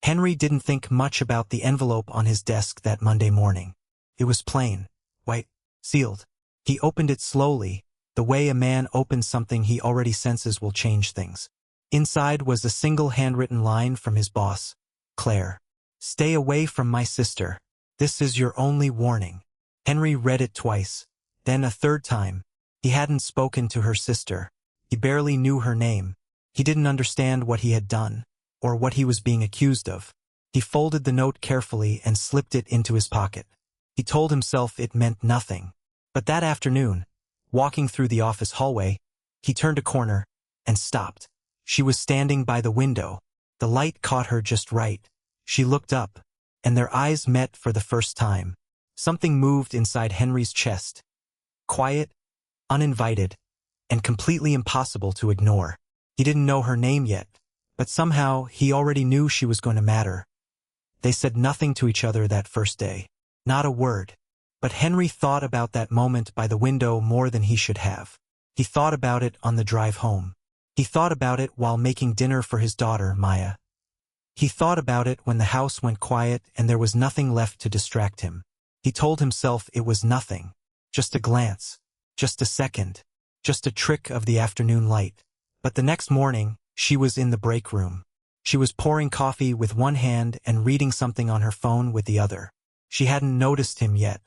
Henry didn't think much about the envelope on his desk that Monday morning. It was plain, white, sealed. He opened it slowly, the way a man opens something he already senses will change things. Inside was a single handwritten line from his boss, Claire. "Stay away from my sister. This is your only warning." Henry read it twice, then a third time. He hadn't spoken to her sister. He barely knew her name. He didn't understand what he had done, or what he was being accused of. He folded the note carefully and slipped it into his pocket. He told himself it meant nothing. But that afternoon, walking through the office hallway, he turned a corner and stopped. She was standing by the window. The light caught her just right. She looked up, and their eyes met for the first time. Something moved inside Henry's chest. Quiet, uninvited, and completely impossible to ignore. He didn't know her name yet, but somehow he already knew she was going to matter. They said nothing to each other that first day. Not a word. But Henry thought about that moment by the window more than he should have. He thought about it on the drive home. He thought about it while making dinner for his daughter, Maya. He thought about it when the house went quiet and there was nothing left to distract him. He told himself it was nothing. Just a glance. Just a second. Just a trick of the afternoon light. But the next morning, she was in the break room. She was pouring coffee with one hand and reading something on her phone with the other. She hadn't noticed him yet.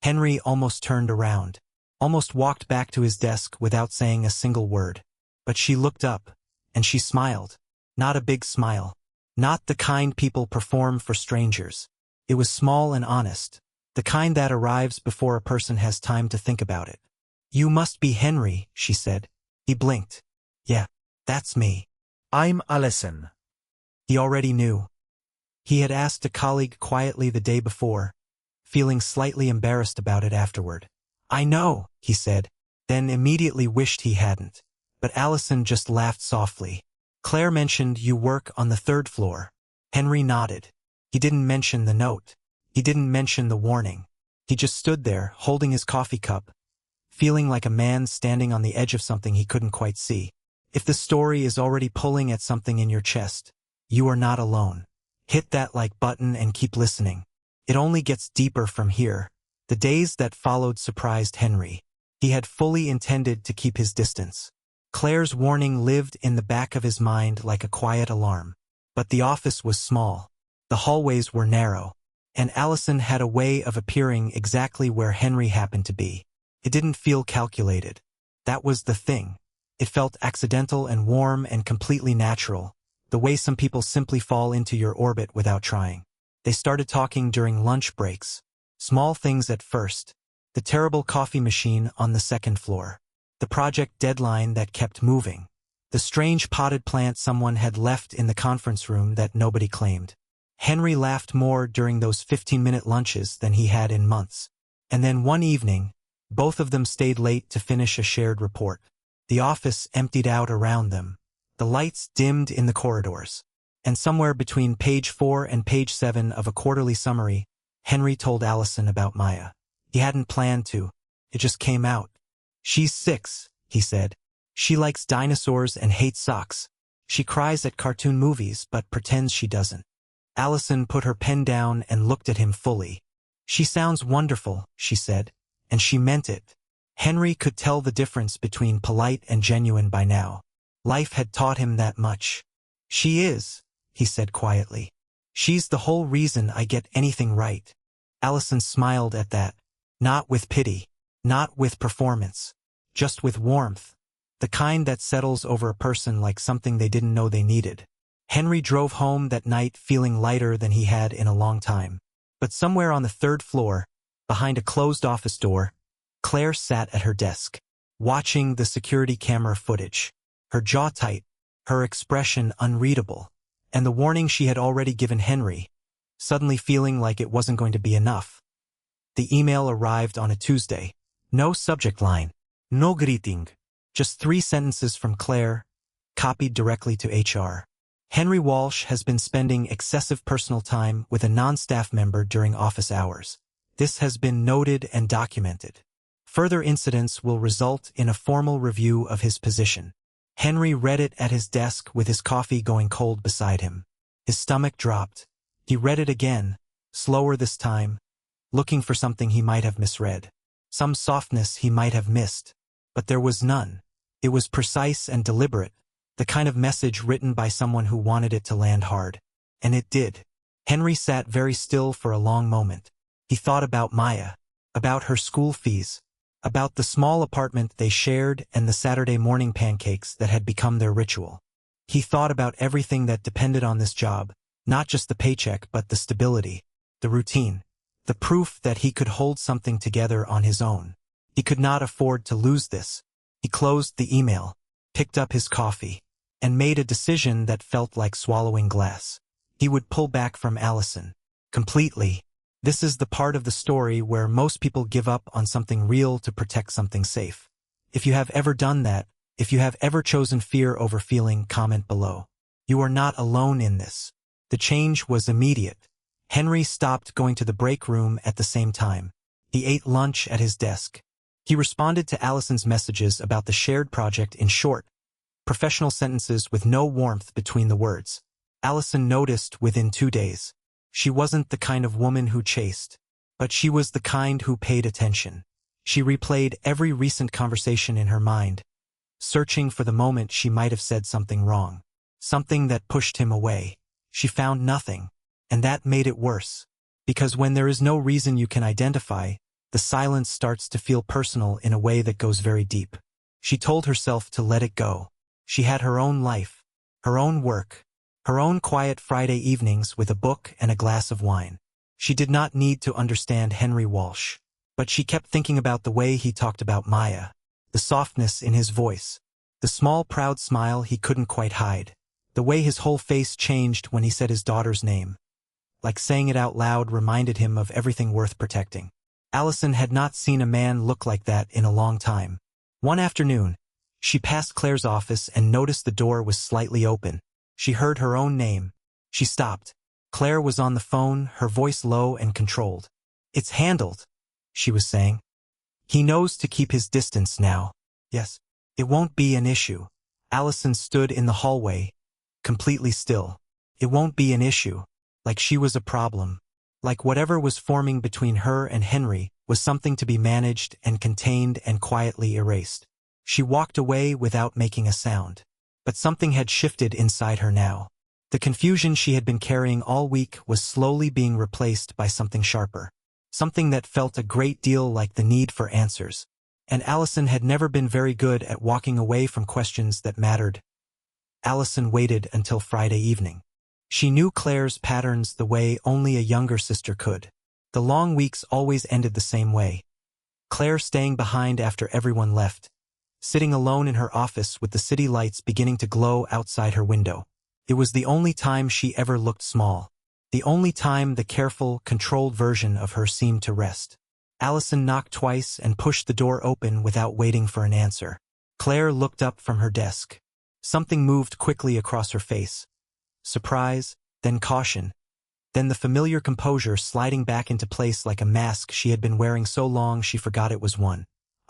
Henry almost turned around, almost walked back to his desk without saying a single word. But she looked up, and she smiled. Not a big smile. Not the kind people perform for strangers. It was small and honest, the kind that arrives before a person has time to think about it. "You must be Henry," she said. He blinked. "Yeah, that's me." "I'm Allison." He already knew. He had asked a colleague quietly the day before, feeling slightly embarrassed about it afterward. "I know," he said, then immediately wished he hadn't. But Allison just laughed softly. "Claire mentioned you work on the 3rd floor." Henry nodded. He didn't mention the note. He didn't mention the warning. He just stood there, holding his coffee cup, feeling like a man standing on the edge of something he couldn't quite see. If the story is already pulling at something in your chest, you are not alone. Hit that like button and keep listening. It only gets deeper from here. The days that followed surprised Henry. He had fully intended to keep his distance. Claire's warning lived in the back of his mind like a quiet alarm. But the office was small. The hallways were narrow. And Allison had a way of appearing exactly where Henry happened to be. It didn't feel calculated. That was the thing. It felt accidental and warm and completely natural, the way some people simply fall into your orbit without trying. They started talking during lunch breaks. Small things at first. The terrible coffee machine on the 2nd floor. The project deadline that kept moving. The strange potted plant someone had left in the conference room that nobody claimed. Henry laughed more during those 15-minute lunches than he had in months. And then one evening, both of them stayed late to finish a shared report. The office emptied out around them. The lights dimmed in the corridors. And somewhere between page 4 and page 7 of a quarterly summary, Henry told Allison about Maya. He hadn't planned to. It just came out. "She's 6, he said. "She likes dinosaurs and hates socks. She cries at cartoon movies but pretends she doesn't." Allison put her pen down and looked at him fully. "She sounds wonderful," she said, and she meant it. Henry could tell the difference between polite and genuine by now. Life had taught him that much. "She is," he said quietly. "She's the whole reason I get anything right." Allison smiled at that. Not with pity. Not with performance. Just with warmth. The kind that settles over a person like something they didn't know they needed. Henry drove home that night feeling lighter than he had in a long time. But somewhere on the 3rd floor, behind a closed office door, Claire sat at her desk, watching the security camera footage. Her jaw tight, her expression unreadable, and the warning she had already given Henry, suddenly feeling like it wasn't going to be enough. The email arrived on a Tuesday. No subject line. No greeting. Just 3 sentences from Claire, copied directly to HR. Henry Walsh has been spending excessive personal time with a non-staff member during office hours. This has been noted and documented. Further incidents will result in a formal review of his position. Henry read it at his desk with his coffee going cold beside him. His stomach dropped. He read it again, slower this time, looking for something he might have misread. Some softness he might have missed. But there was none. It was precise and deliberate, the kind of message written by someone who wanted it to land hard. And it did. Henry sat very still for a long moment. He thought about Maya, about her school fees, about the small apartment they shared and the Saturday morning pancakes that had become their ritual. He thought about everything that depended on this job, not just the paycheck but the stability, the routine, the proof that he could hold something together on his own. He could not afford to lose this. He closed the email, picked up his coffee, and made a decision that felt like swallowing glass. He would pull back from Allison. Completely. This is the part of the story where most people give up on something real to protect something safe. If you have ever done that, if you have ever chosen fear over feeling, comment below. You are not alone in this. The change was immediate. Henry stopped going to the break room at the same time. He ate lunch at his desk. He responded to Allison's messages about the shared project in short, professional sentences with no warmth between the words. Allison noticed within 2 days. She wasn't the kind of woman who chased, but she was the kind who paid attention. She replayed every recent conversation in her mind, searching for the moment she might have said something wrong, something that pushed him away. She found nothing, and that made it worse. Because when there is no reason you can identify, the silence starts to feel personal in a way that goes very deep. She told herself to let it go. She had her own life, her own work, her own quiet Friday evenings with a book and a glass of wine. She did not need to understand Henry Walsh, but she kept thinking about the way he talked about Maya, the softness in his voice, the small proud smile he couldn't quite hide, the way his whole face changed when he said his daughter's name. Like saying it out loud reminded him of everything worth protecting. Allison had not seen a man look like that in a long time. One afternoon, she passed Claire's office and noticed the door was slightly open. She heard her own name. She stopped. Claire was on the phone, her voice low and controlled. "It's handled," she was saying. "He knows to keep his distance now. Yes, it won't be an issue." Allison stood in the hallway, completely still. It won't be an issue. Like she was a problem. Like whatever was forming between her and Henry was something to be managed and contained and quietly erased. She walked away without making a sound. But something had shifted inside her now. The confusion she had been carrying all week was slowly being replaced by something sharper. Something that felt a great deal like the need for answers. And Allison had never been very good at walking away from questions that mattered. Allison waited until Friday evening. She knew Claire's patterns the way only a younger sister could. The long weeks always ended the same way. Claire staying behind after everyone left, sitting alone in her office with the city lights beginning to glow outside her window. It was the only time she ever looked small. The only time the careful, controlled version of her seemed to rest. Allison knocked twice and pushed the door open without waiting for an answer. Claire looked up from her desk. Something moved quickly across her face. Surprise, then caution, then the familiar composure sliding back into place like a mask she had been wearing so long she forgot it was one.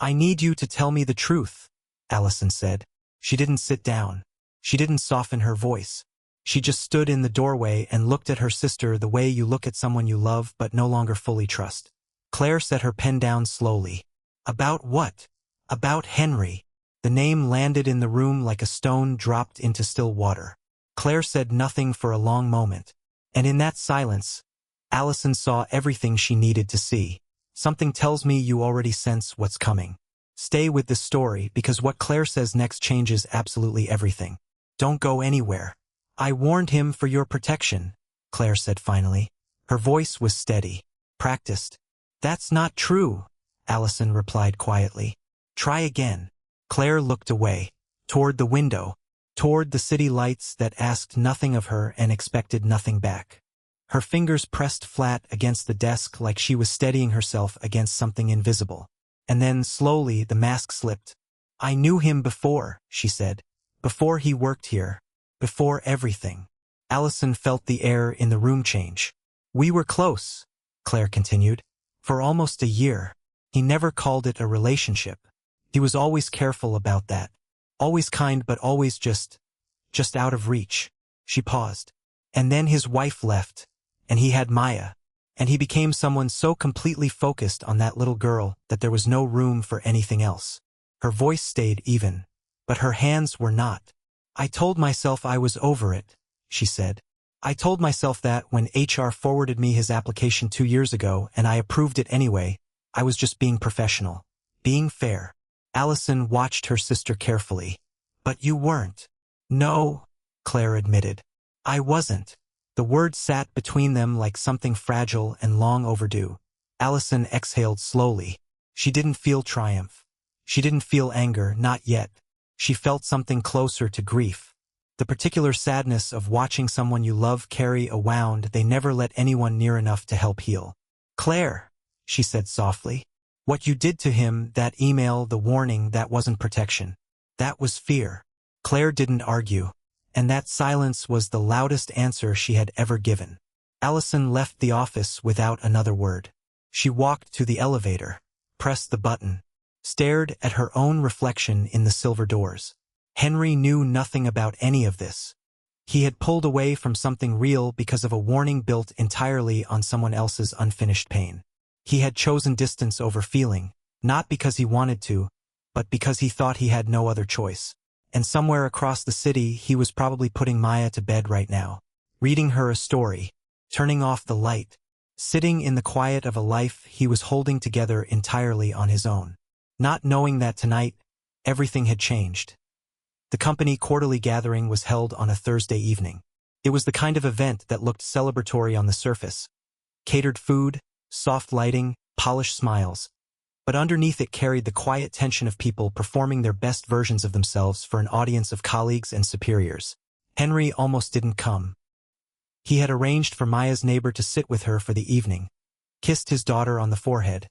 "I need you to tell me the truth," Allison said. She didn't sit down. She didn't soften her voice. She just stood in the doorway and looked at her sister the way you look at someone you love but no longer fully trust. Claire set her pen down slowly. "About what?" "About Henry." The name landed in the room like a stone dropped into still water. Claire said nothing for a long moment. And in that silence, Allison saw everything she needed to see. "Something tells me you already sense what's coming. Stay with this story because what Claire says next changes absolutely everything. Don't go anywhere." "I warned him for your protection," Claire said finally. Her voice was steady, practiced. "That's not true," Allison replied quietly. "Try again." Claire looked away, toward the window, toward the city lights that asked nothing of her and expected nothing back. Her fingers pressed flat against the desk like she was steadying herself against something invisible. And then, slowly, the mask slipped. "I knew him before," she said. "Before he worked here. Before everything." Allison felt the air in the room change. "We were close," Claire continued. "For almost a year. He never called it a relationship. He was always careful about that. Always kind but always just out of reach." She paused. And then his wife left, and he had Maya. And he became someone so completely focused on that little girl that there was no room for anything else. Her voice stayed even, but her hands were not. I told myself I was over it, she said. I told myself that when HR forwarded me his application 2 years ago and I approved it anyway, I was just being professional, being fair. Allison watched her sister carefully. But you weren't. No, Claire admitted. I wasn't. The word sat between them like something fragile and long overdue. Allison exhaled slowly. She didn't feel triumph. She didn't feel anger, not yet. She felt something closer to grief. The particular sadness of watching someone you love carry a wound they never let anyone near enough to help heal. Claire, she said softly. What you did to him, that email, the warning, that wasn't protection. That was fear. Claire didn't argue, and that silence was the loudest answer she had ever given. Allison left the office without another word. She walked to the elevator, pressed the button, stared at her own reflection in the silver doors. Henry knew nothing about any of this. He had pulled away from something real because of a warning built entirely on someone else's unfinished pain. He had chosen distance over feeling, not because he wanted to, but because he thought he had no other choice. And somewhere across the city he was probably putting Maya to bed right now, reading her a story, turning off the light, sitting in the quiet of a life he was holding together entirely on his own. Not knowing that tonight, everything had changed. The company quarterly gathering was held on a Thursday evening. It was the kind of event that looked celebratory on the surface. Catered food, soft lighting, polished smiles. But underneath it carried the quiet tension of people performing their best versions of themselves for an audience of colleagues and superiors. Henry almost didn't come. He had arranged for Maya's neighbor to sit with her for the evening, kissed his daughter on the forehead,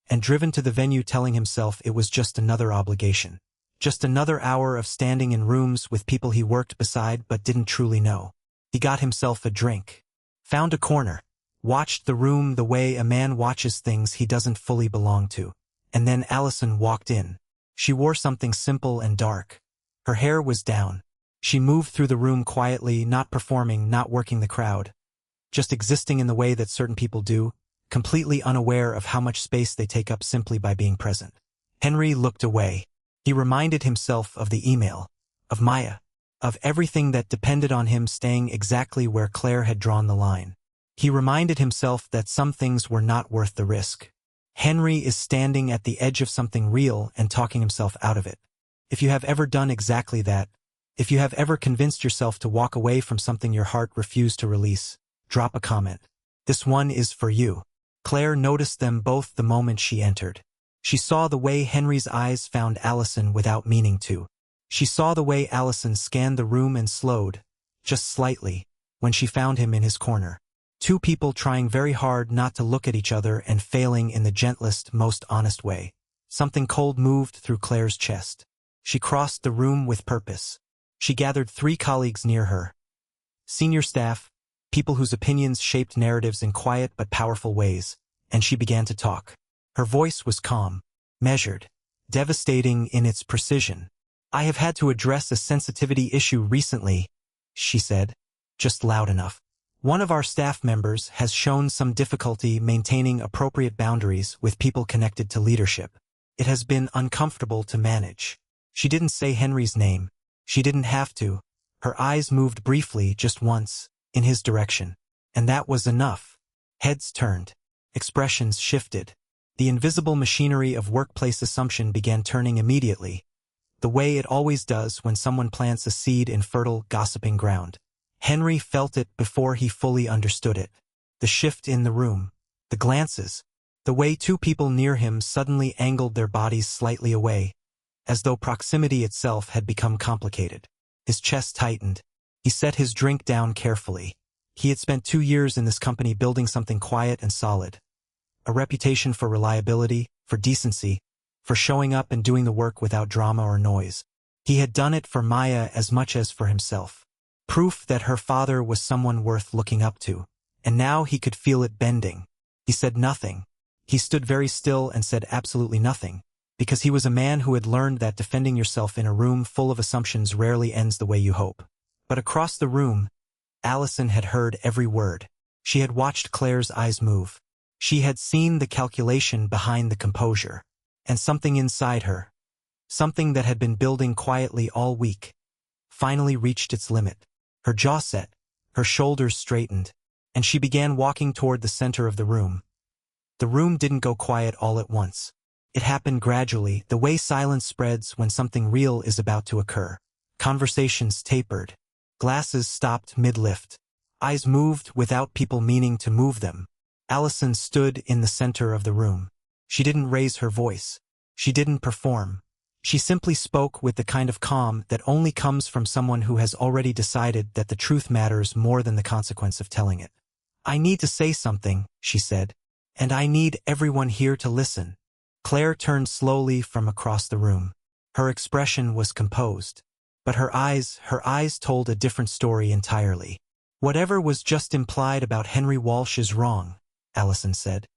and driven to the venue telling himself it was just another obligation. Just another hour of standing in rooms with people he worked beside but didn't truly know. He got himself a drink, found a corner, watched the room the way a man watches things he doesn't fully belong to. And then Allison walked in. She wore something simple and dark. Her hair was down. She moved through the room quietly, not performing, not working the crowd. Just existing in the way that certain people do, completely unaware of how much space they take up simply by being present. Henry looked away. He reminded himself of the email, of Maya, of everything that depended on him staying exactly where Claire had drawn the line. He reminded himself that some things were not worth the risk. Henry is standing at the edge of something real and talking himself out of it. If you have ever done exactly that, if you have ever convinced yourself to walk away from something your heart refused to release, drop a comment. This one is for you. Claire noticed them both the moment she entered. She saw the way Henry's eyes found Allison without meaning to. She saw the way Allison scanned the room and slowed, just slightly, when she found him in his corner. Two people trying very hard not to look at each other and failing in the gentlest, most honest way. Something cold moved through Claire's chest. She crossed the room with purpose. She gathered 3 colleagues near her. Senior staff, people whose opinions shaped narratives in quiet but powerful ways, and she began to talk. Her voice was calm, measured, devastating in its precision. I have had to address a sensitivity issue recently, she said, just loud enough. One of our staff members has shown some difficulty maintaining appropriate boundaries with people connected to leadership. It has been uncomfortable to manage. She didn't say Henry's name. She didn't have to. Her eyes moved briefly, just once, in his direction. And that was enough. Heads turned. Expressions shifted. The invisible machinery of workplace assumption began turning immediately, the way it always does when someone plants a seed in fertile, gossiping ground. Henry felt it before he fully understood it. The shift in the room, the glances, the way 2 people near him suddenly angled their bodies slightly away, as though proximity itself had become complicated. His chest tightened. He set his drink down carefully. He had spent 2 years in this company building something quiet and solid. A reputation for reliability, for decency, for showing up and doing the work without drama or noise. He had done it for Maya as much as for himself. Proof that her father was someone worth looking up to. And now he could feel it bending. He said nothing. He stood very still and said absolutely nothing, because he was a man who had learned that defending yourself in a room full of assumptions rarely ends the way you hope. But across the room, Allison had heard every word. She had watched Claire's eyes move. She had seen the calculation behind the composure. And something inside her, something that had been building quietly all week, finally reached its limit. Her jaw set, her shoulders straightened, and she began walking toward the center of the room. The room didn't go quiet all at once. It happened gradually, the way silence spreads when something real is about to occur. Conversations tapered. Glasses stopped mid-lift. Eyes moved without people meaning to move them. Allison stood in the center of the room. She didn't raise her voice. She didn't perform. She simply spoke with the kind of calm that only comes from someone who has already decided that the truth matters more than the consequence of telling it. "I need to say something," she said, "and I need everyone here to listen." Claire turned slowly from across the room. Her expression was composed, but her eyes told a different story entirely. "Whatever was just implied about Henry Walsh is wrong," Allison said.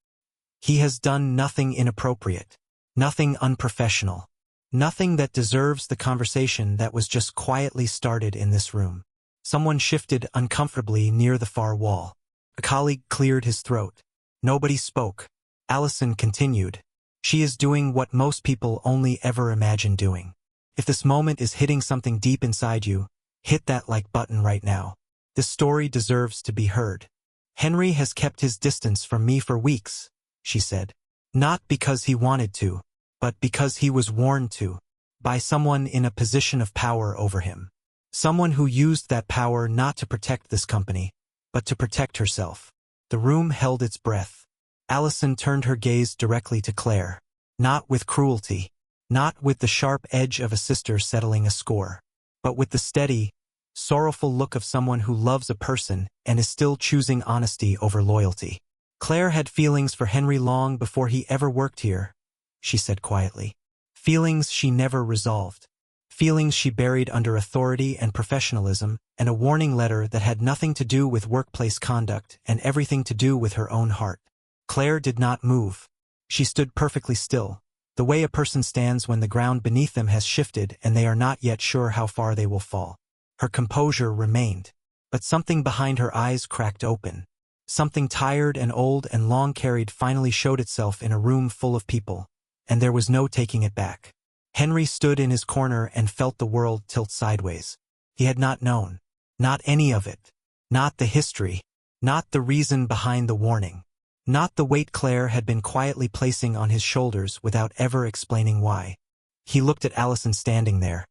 "He has done nothing inappropriate, nothing unprofessional, nothing that deserves the conversation that was just quietly started in this room." Someone shifted uncomfortably near the far wall. A colleague cleared his throat. Nobody spoke. Allison continued. "She is doing what most people only ever imagine doing. If this moment is hitting something deep inside you, hit that like button right now. This story deserves to be heard. Henry has kept his distance from me for weeks," she said. "Not because he wanted to, but because he was warned to, by someone in a position of power over him. Someone who used that power not to protect this company, but to protect herself." The room held its breath. Allison turned her gaze directly to Claire. Not with cruelty, not with the sharp edge of a sister settling a score, but with the steady, sorrowful look of someone who loves a person and is still choosing honesty over loyalty. "Claire had feelings for Henry long before he ever worked here," she said quietly. "Feelings she never resolved. Feelings she buried under authority and professionalism and a warning letter that had nothing to do with workplace conduct and everything to do with her own heart." Claire did not move. She stood perfectly still, the way a person stands when the ground beneath them has shifted and they are not yet sure how far they will fall. Her composure remained, but something behind her eyes cracked open. Something tired and old and long-carried finally showed itself in a room full of people, and there was no taking it back. Henry stood in his corner and felt the world tilt sideways. He had not known. Not any of it. Not the history. Not the reason behind the warning. Not the weight Claire had been quietly placing on his shoulders without ever explaining why. He looked at Allison standing there.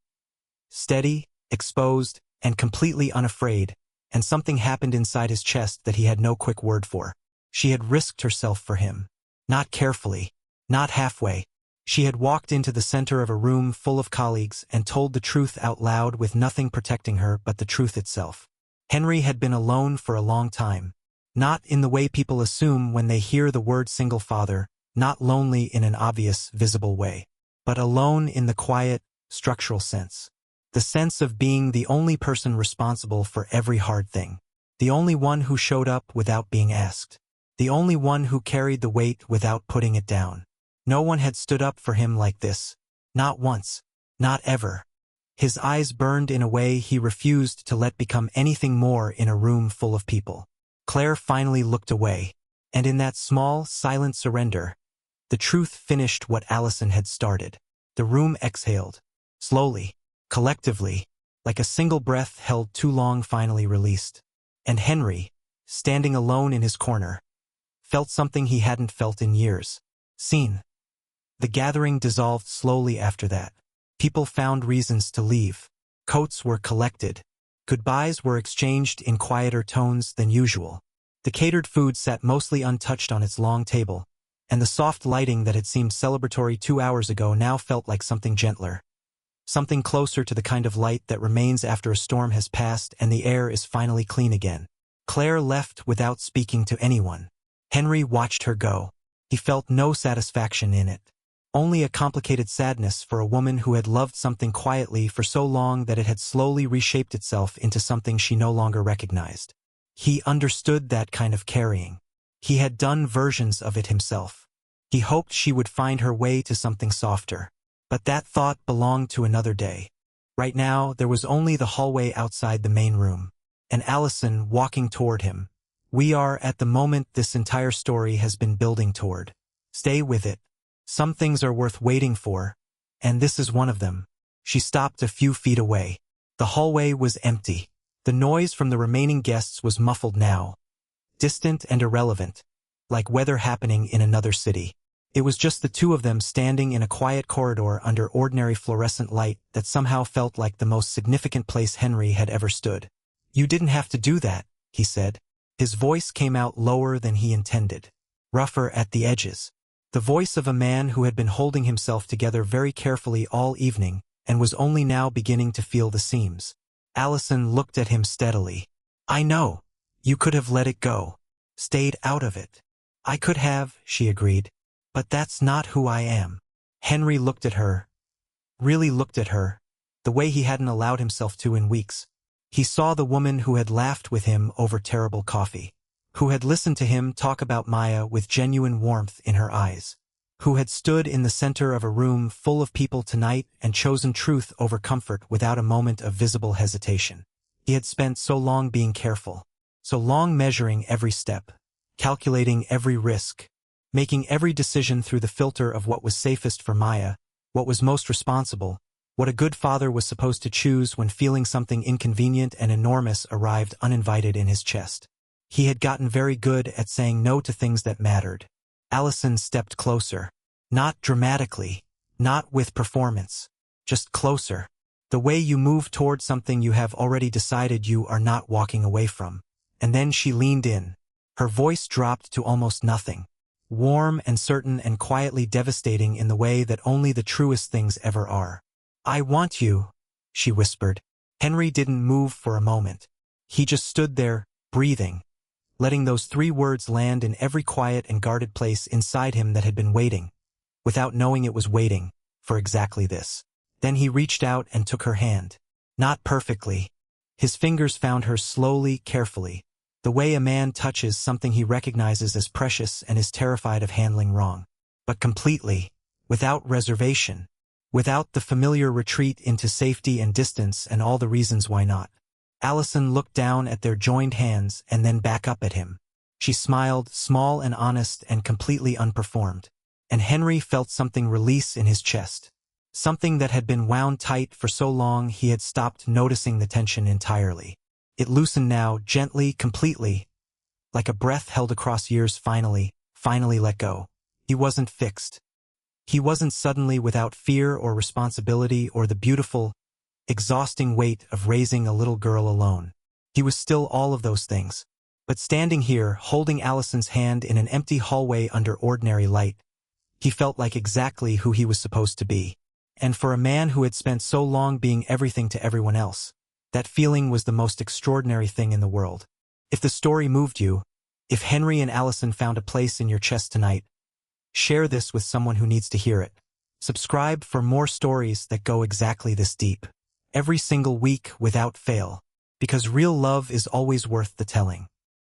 Steady, exposed, and completely unafraid, and something happened inside his chest that he had no quick word for. She had risked herself for him. Not carefully. Not halfway. She had walked into the center of a room full of colleagues and told the truth out loud with nothing protecting her but the truth itself. Henry had been alone for a long time. Not in the way people assume when they hear the word single father, not lonely in an obvious, visible way, but alone in the quiet, structural sense. The sense of being the only person responsible for every hard thing. The only one who showed up without being asked. The only one who carried the weight without putting it down. No one had stood up for him like this. Not once. Not ever. His eyes burned in a way he refused to let become anything more in a room full of people. Claire finally looked away, and in that small, silent surrender, the truth finished what Allison had started. The room exhaled, slowly, collectively, like a single breath held too long finally released. And Henry, standing alone in his corner, felt something he hadn't felt in years. Seen. The gathering dissolved slowly after that. People found reasons to leave. Coats were collected. Goodbyes were exchanged in quieter tones than usual. The catered food sat mostly untouched on its long table, and the soft lighting that had seemed celebratory 2 hours ago now felt like something gentler. Something closer to the kind of light that remains after a storm has passed and the air is finally clean again. Claire left without speaking to anyone. Henry watched her go. He felt no satisfaction in it. Only a complicated sadness for a woman who had loved something quietly for so long that it had slowly reshaped itself into something she no longer recognized. He understood that kind of carrying. He had done versions of it himself. He hoped she would find her way to something softer. But that thought belonged to another day. Right now, there was only the hallway outside the main room. and Allison walking toward him. We are at the moment this entire story has been building toward. Stay with it. Some things are worth waiting for, and this is one of them. She stopped a few feet away. The hallway was empty. The noise from the remaining guests was muffled now, distant and irrelevant, like weather happening in another city. It was just the two of them standing in a quiet corridor under ordinary fluorescent light that somehow felt like the most significant place Henry had ever stood. "You didn't have to do that," he said. His voice came out lower than he intended, rougher at the edges. The voice of a man who had been holding himself together very carefully all evening and was only now beginning to feel the seams. Allison looked at him steadily. "I know. You could have let it go. Stayed out of it." "I could have," she agreed. "But that's not who I am." Henry looked at her, really looked at her, the way he hadn't allowed himself to in weeks. He saw the woman who had laughed with him over terrible coffee, who had listened to him talk about Maya with genuine warmth in her eyes, who had stood in the center of a room full of people tonight and chosen truth over comfort without a moment of visible hesitation. He had spent so long being careful, so long measuring every step, calculating every risk, making every decision through the filter of what was safest for Maya, what was most responsible, what a good father was supposed to choose when feeling something inconvenient and enormous arrived uninvited in his chest. He had gotten very good at saying no to things that mattered. Allison stepped closer. Not dramatically, not with performance, just closer. The way you move toward something you have already decided you are not walking away from. And then she leaned in. Her voice dropped to almost nothing. Warm and certain and quietly devastating in the way that only the truest things ever are. "I want you," she whispered. Henry didn't move for a moment. He just stood there, breathing, letting those 3 words land in every quiet and guarded place inside him that had been waiting, without knowing it was waiting, for exactly this. Then he reached out and took her hand. Not perfectly. His fingers found her slowly, carefully, the way a man touches something he recognizes as precious and is terrified of handling wrong. But completely, without reservation, without the familiar retreat into safety and distance and all the reasons why not. Allison looked down at their joined hands and then back up at him. She smiled, small and honest and completely unperformed. And Henry felt something release in his chest. Something that had been wound tight for so long he had stopped noticing the tension entirely. It loosened now, gently, completely, like a breath held across years finally let go. He wasn't fixed. He wasn't suddenly without fear or responsibility or the beautiful, exhausting weight of raising a little girl alone. He was still all of those things. But standing here, holding Allison's hand in an empty hallway under ordinary light, he felt like exactly who he was supposed to be. And for a man who had spent so long being everything to everyone else, that feeling was the most extraordinary thing in the world. If the story moved you, if Henry and Allison found a place in your chest tonight, share this with someone who needs to hear it. Subscribe for more stories that go exactly this deep. Every single week without fail. Because real love is always worth the telling.